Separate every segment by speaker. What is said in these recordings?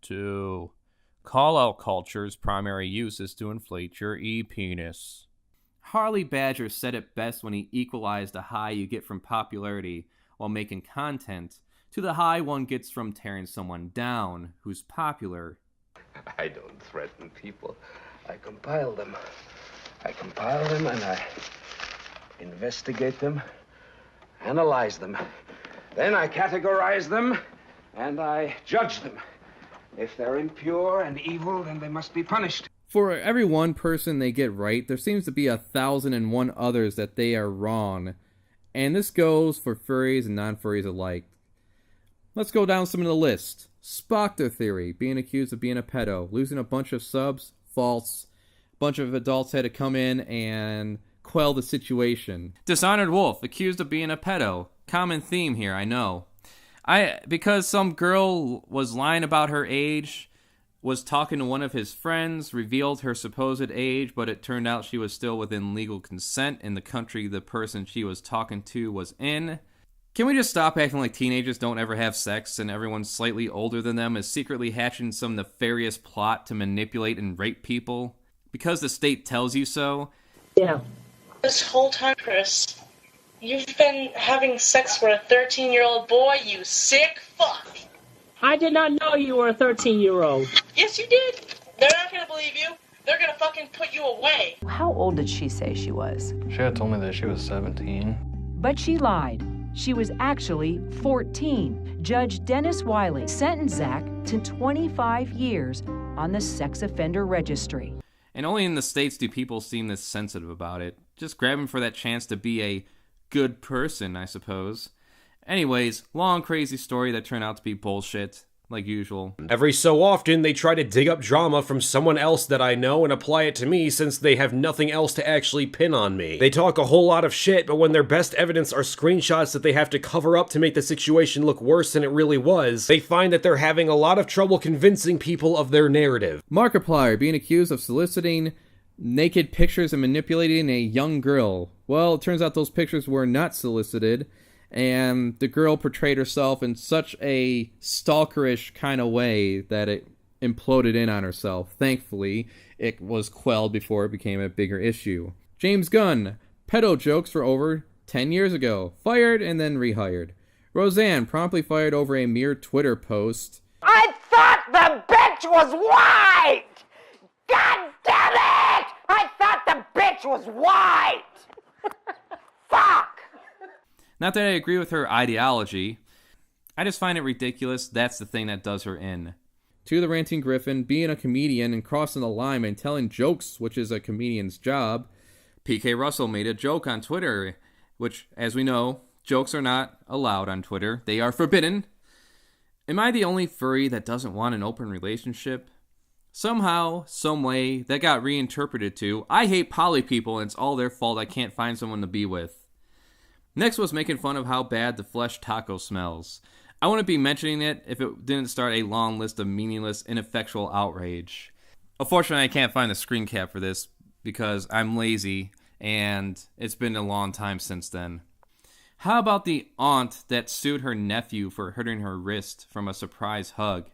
Speaker 1: 2. Callout culture's primary use is to inflate your e-penis. Harley Badger said it best when he equalized the high you get from popularity while making content to the high one gets from tearing someone down who's popular.
Speaker 2: I don't threaten people. I compile them. And I investigate them, analyze them. Then I categorize them and I judge them. If they're impure and evil, then they must be punished.
Speaker 1: For every one person they get right, there seems to be 1,001 others that they are wrong. And this goes for furries and non-furries alike. Let's go down some of the list. Spockter theory, being accused of being a pedo, losing a bunch of subs, false. A bunch of adults had to come in and quell the situation. Dishonored Wolf, accused of being a pedo. Common theme here, I know. Because some girl was lying about her age, was talking to one of his friends, revealed her supposed age, but it turned out she was still within legal consent in the country the person she was talking to was in. Can we just stop acting like teenagers don't ever have sex and everyone slightly older than them is secretly hatching some nefarious plot to manipulate and rape people? Because the state tells you so?
Speaker 3: Yeah. This whole time, Chris, you've been having sex with a 13-year-old boy, you sick fuck.
Speaker 4: I did not know you were a 13-year-old.
Speaker 3: Yes, you did. They're not gonna believe you. They're gonna fucking put you away.
Speaker 5: How old did she say she was?
Speaker 6: She had told me that she was 17.
Speaker 5: But she lied. She was actually 14. Judge Dennis Wiley sentenced Zach to 25 years on the sex offender registry.
Speaker 1: And only in the States do people seem this sensitive about it. Just grabbing for that chance to be a good person, I suppose. Anyways, long crazy story that turned out to be bullshit, like usual.
Speaker 7: Every so often, they try to dig up drama from someone else that I know and apply it to me since they have nothing else to actually pin on me. They talk a whole lot of shit, but when their best evidence are screenshots that they have to cover up to make the situation look worse than it really was, they find that they're having a lot of trouble convincing people of their narrative.
Speaker 1: Markiplier being accused of soliciting naked pictures and manipulating a young girl. Well, it turns out those pictures were not solicited, and the girl portrayed herself in such a stalkerish kind of way that it imploded in on herself. Thankfully, it was quelled before it became a bigger issue. James Gunn, pedo jokes for over 10 years ago. Fired and then rehired. Roseanne, promptly fired over a mere Twitter post.
Speaker 8: I thought the bitch was white! God damn it! I thought the bitch was white! Fuck!
Speaker 1: Not that I agree with her ideology. I just find it ridiculous that's the thing that does her in. To the Ranting Griffin, being a comedian and crossing the line and telling jokes, which is a comedian's job. PK Russell made a joke on Twitter, which, as we know, jokes are not allowed on Twitter. They are forbidden. Am I the only furry that doesn't want an open relationship? Somehow, someway, that got reinterpreted to, I hate poly people and it's all their fault I can't find someone to be with. Next was making fun of how bad the flesh taco smells. I wouldn't be mentioning it if it didn't start a long list of meaningless, ineffectual outrage. Unfortunately, I can't find the screen cap for this because I'm lazy and it's been a long time since then. How about the aunt that sued her nephew for hurting her wrist from a surprise hug?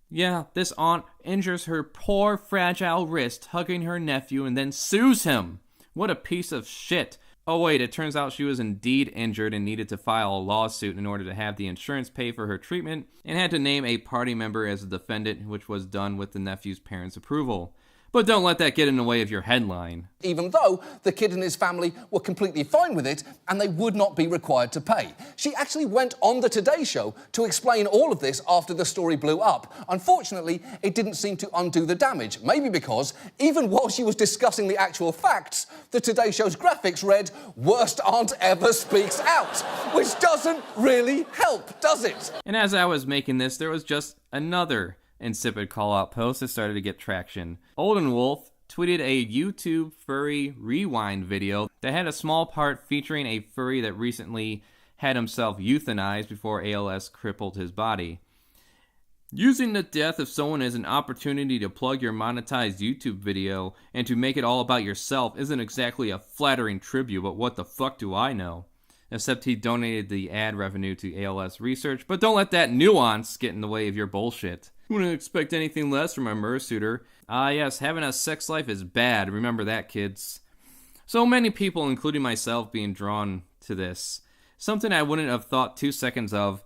Speaker 1: Yeah, this aunt injures her poor, fragile wrist hugging her nephew and then sues him. What a piece of shit. Oh wait, it turns out she was indeed injured and needed to file a lawsuit in order to have the insurance pay for her treatment and had to name a party member as a defendant, which was done with the nephew's parents' approval. But don't let that get in the way of your headline.
Speaker 9: Even though the kid and his family were completely fine with it and they would not be required to pay. She actually went on the Today Show to explain all of this after the story blew up. Unfortunately, it didn't seem to undo the damage. Maybe because, even while she was discussing the actual facts, the Today Show's graphics read, "Worst aunt ever speaks out," which doesn't really help, does it?
Speaker 1: And as I was making this, there was just another insipid call-out post that started to get traction. Olden Wolf tweeted a YouTube furry rewind video that had a small part featuring a furry that recently had himself euthanized before ALS crippled his body. Using the death of someone as an opportunity to plug your monetized YouTube video and to make it all about yourself isn't exactly a flattering tribute, but what the fuck do I know? Except he donated the ad revenue to ALS research, but don't let that nuance get in the way of your bullshit. Wouldn't expect anything less from my Mersuiter. Ah, yes, having a sex life is bad. Remember that, kids. So many people, including myself, being drawn to this. Something I wouldn't have thought 2 seconds of,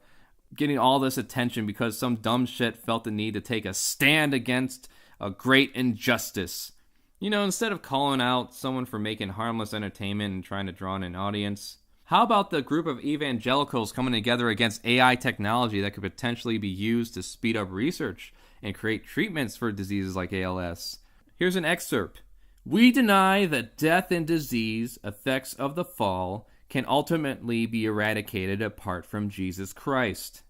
Speaker 1: getting all this attention because some dumb shit felt the need to take a stand against a great injustice. You know, instead of calling out someone for making harmless entertainment and trying to draw in an audience. How about the group of evangelicals coming together against AI technology that could potentially be used to speed up research and create treatments for diseases like ALS? Here's an excerpt. We deny that death and disease, effects of the fall, can ultimately be eradicated apart from Jesus Christ.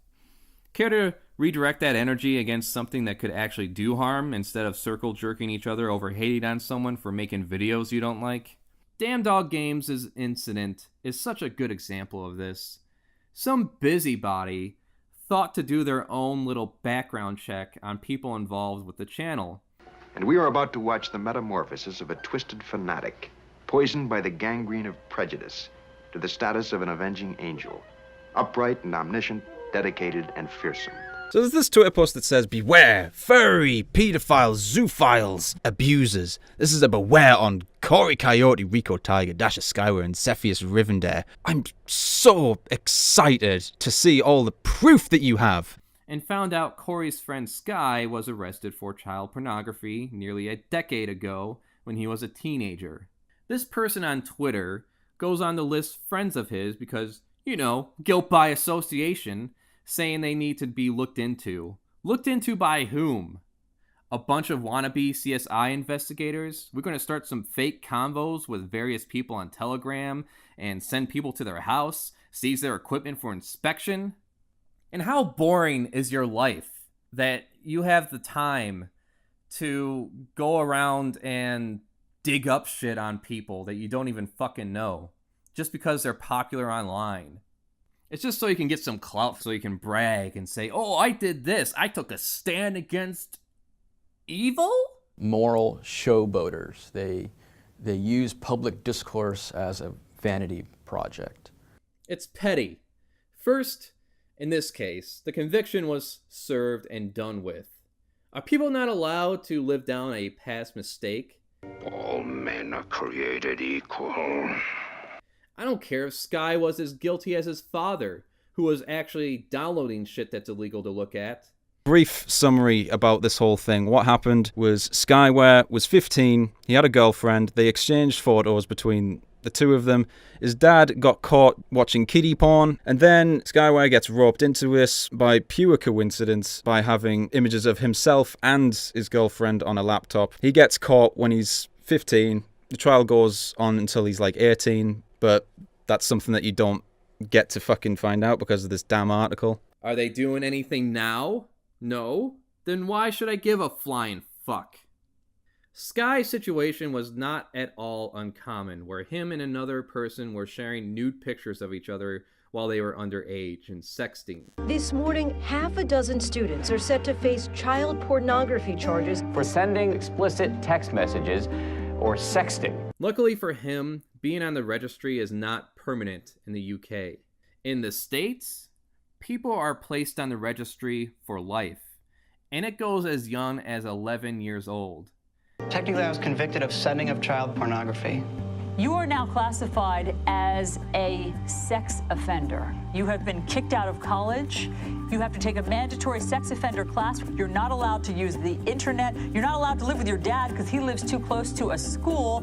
Speaker 1: Care to redirect that energy against something that could actually do harm instead of circle jerking each other over hating on someone for making videos you don't like? Damn Dog Games' incident is such a good example of this. Some busybody thought to do their own little background check on people involved with the channel.
Speaker 10: And we are about to watch the metamorphosis of a twisted fanatic, poisoned by the gangrene of prejudice, to the status of an avenging angel, upright and omniscient, dedicated and fearsome.
Speaker 11: So there's this Twitter post that says, beware, furry, pedophiles, zoophiles, abusers. This is a beware on Corey Coyote, Rico Tiger, Dasha Skyward, and Cepheus Rivendare. I'm so excited to see all the proof that you have.
Speaker 1: And found out Corey's friend Sky was arrested for child pornography nearly a decade ago when he was a teenager. This person on Twitter goes on to list friends of his because, you know, guilt by association, saying they need to be looked into. Looked into by whom? A bunch of wannabe CSI investigators? We're going to start some fake convos with various people on Telegram and send people to their house, seize their equipment for inspection? And how boring is your life that you have the time to go around and dig up shit on people that you don't even fucking know just because they're popular online? It's just so you can get some clout, so you can brag and say, oh, I did this. I took a stand against evil?
Speaker 12: Moral showboaters. They use public discourse as a vanity project.
Speaker 1: It's petty. First, in this case, the conviction was served and done with. Are people not allowed to live down a past mistake?
Speaker 2: All men are created equal.
Speaker 1: I don't care if Sky was as guilty as his father, who was actually downloading shit that's illegal to look at.
Speaker 11: Brief summary about this whole thing. What happened was Skyware was 15, he had a girlfriend, they exchanged photos between the two of them. His dad got caught watching kiddie porn, and then Skyware gets roped into this by pure coincidence by having images of himself and his girlfriend on a laptop. He gets caught when he's 15. The trial goes on until he's like 18, but that's something that you don't get to fucking find out because of this damn article.
Speaker 1: Are they doing anything now? No? Then why should I give a flying fuck? Sky's situation was not at all uncommon, where him and another person were sharing nude pictures of each other while they were underage and sexting.
Speaker 5: This morning, half a dozen students are set to face child pornography charges
Speaker 13: for sending explicit text messages or sexting.
Speaker 1: Luckily for him, being on the registry is not permanent in the UK. In the States, people are placed on the registry for life, and it goes as young as 11 years old.
Speaker 14: Technically, I was convicted of sending of child pornography.
Speaker 15: You are now classified as a sex offender. You have been kicked out of college. You have to take a mandatory sex offender class. You're not allowed to use the internet. You're not allowed to live with your dad because he lives too close to a school.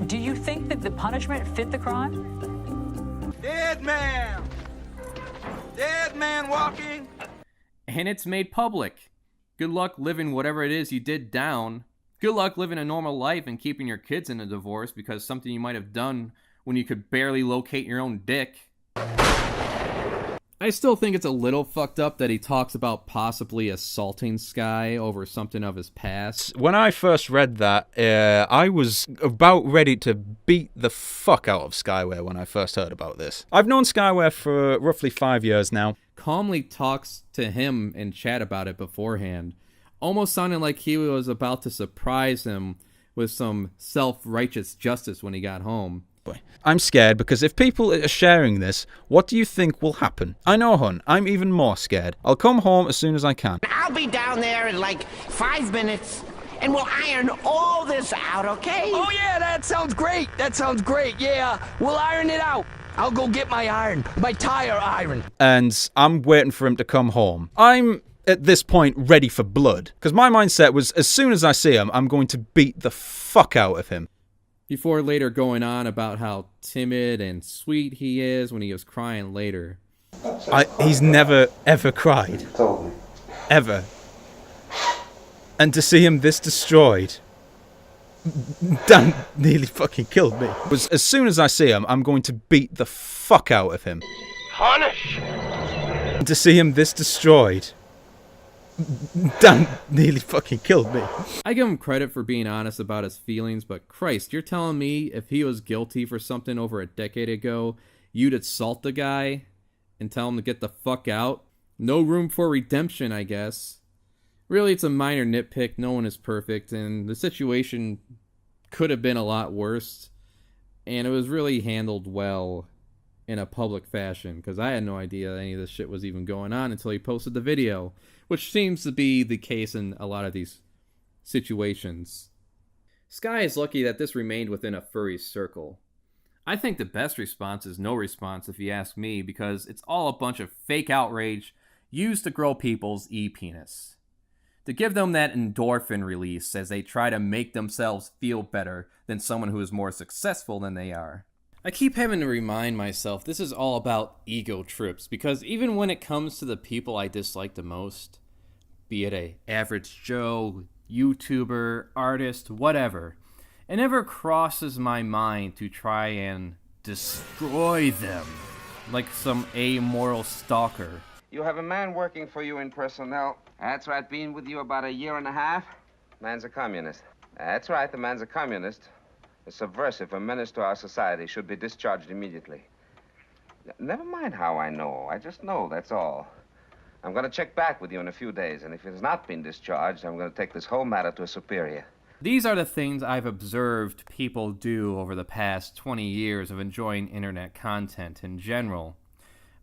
Speaker 15: Do you think that the punishment fit the crime?
Speaker 16: Dead man! Dead man walking!
Speaker 1: And it's made public. Good luck living whatever it is you did down. Good luck living a normal life and keeping your kids in a divorce because something you might have done when you could barely locate your own dick. I still think it's a little fucked up that he talks about possibly assaulting Sky over something of his past.
Speaker 11: When I first read that, I was about ready to beat the fuck out of Skyware when I first heard about this. I've known Skyware for roughly 5 years now.
Speaker 1: Calmly talks to him and chat about it beforehand. Almost sounding like he was about to surprise him with some self-righteous justice when he got home.
Speaker 11: boy. I'm scared because if people are sharing this, what do you think will happen? I know, hun, I'm even more scared. I'll come home as soon as I can.
Speaker 8: I'll be down there in like 5 minutes, and we'll iron all this out, okay?
Speaker 16: Oh yeah, that sounds great. That sounds great. Yeah, we'll iron it out. I'll go get my iron, my tire iron.
Speaker 11: And I'm waiting for him to come home. I'm, at this point, ready for blood. Because my mindset was, as soon as I see him, I'm going to beat the fuck out of him.
Speaker 1: Before later going on about how timid and sweet he is when he was crying later.
Speaker 11: He's never, ever cried. Ever. And to see him this destroyed, Dan nearly fucking killed me. Was as soon as I see him, I'm going to beat the fuck out of him.
Speaker 8: Punish!
Speaker 11: And to see him this destroyed, Dan nearly fucking killed me.
Speaker 1: I give him credit for being honest about his feelings, but Christ, you're telling me if he was guilty for something over a decade ago, you'd assault the guy and tell him to get the fuck out? No room for redemption, I guess. Really, it's a minor nitpick. No one is perfect, and the situation could have been a lot worse. And it was really handled well in a public fashion, because I had no idea any of this shit was even going on until he posted the video, which seems to be the case in a lot of these situations. Sky is lucky that this remained within a furry circle. I think the best response is no response, if you ask me, because it's all a bunch of fake outrage used to grow people's e-penis. To give them that endorphin release as they try to make themselves feel better than someone who is more successful than they are. I keep having to remind myself this is all about ego trips, because even when it comes to the people I dislike the most, be it a average Joe, YouTuber, artist, whatever, it never crosses my mind to try and destroy them like some amoral stalker.
Speaker 2: You have a man working for you in personnel. That's right, been with you about 1.5 years. Man's a communist. That's right, the man's a communist. A subversive, a menace to our society, should be discharged immediately. Never mind how I know. I just know, that's all. I'm going to check back with you in a few days, and if it has not been discharged, I'm going to take this whole matter to a superior.
Speaker 1: These are the things I've observed people do over the past 20 years of enjoying internet content in general.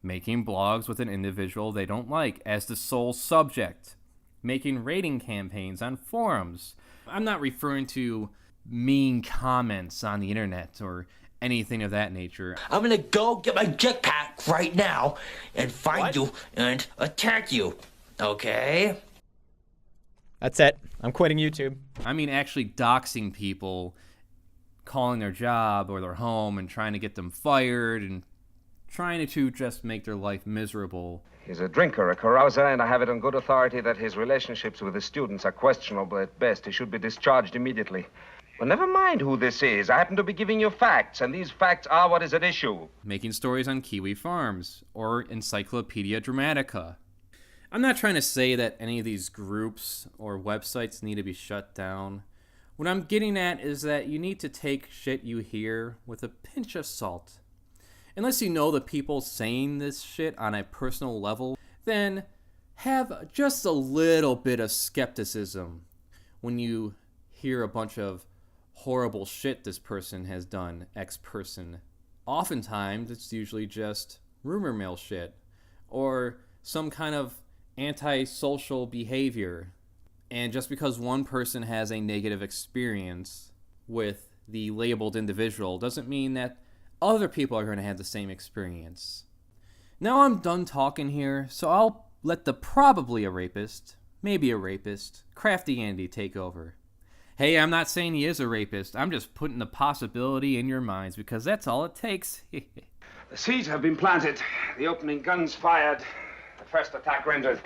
Speaker 1: Making blogs with an individual they don't like as the sole subject. Making rating campaigns on forums. I'm not referring to mean comments on the internet or anything of that nature.
Speaker 8: I'm gonna go get my jetpack right now and find you and attack you, okay?
Speaker 17: That's it. I'm quitting YouTube.
Speaker 1: I mean actually doxing people, calling their job or their home and trying to get them fired and trying to just make their life miserable.
Speaker 2: He's a drinker, a carouser, and I have it on good authority that his relationships with his students are questionable at best. He should be discharged immediately. But never mind who this is. I happen to be giving you facts, and these facts are what is at issue.
Speaker 1: Making stories on Kiwi Farms or Encyclopedia Dramatica. I'm not trying to say that any of these groups or websites need to be shut down. What I'm getting at is that you need to take shit you hear with a pinch of salt. Unless you know the people saying this shit on a personal level, then have just a little bit of skepticism when you hear a bunch of horrible shit this person has done, X person. Oftentimes, it's usually just rumor mill shit, or some kind of antisocial behavior. And just because one person has a negative experience with the labeled individual doesn't mean that other people are going to have the same experience. Now I'm done talking here, so I'll let the probably a rapist, maybe a rapist, Crafty Andy take over. Hey, I'm not saying he is a rapist. I'm just putting the possibility in your minds because that's all it takes.
Speaker 2: The seeds have been planted. The opening guns fired. The first attack rendered.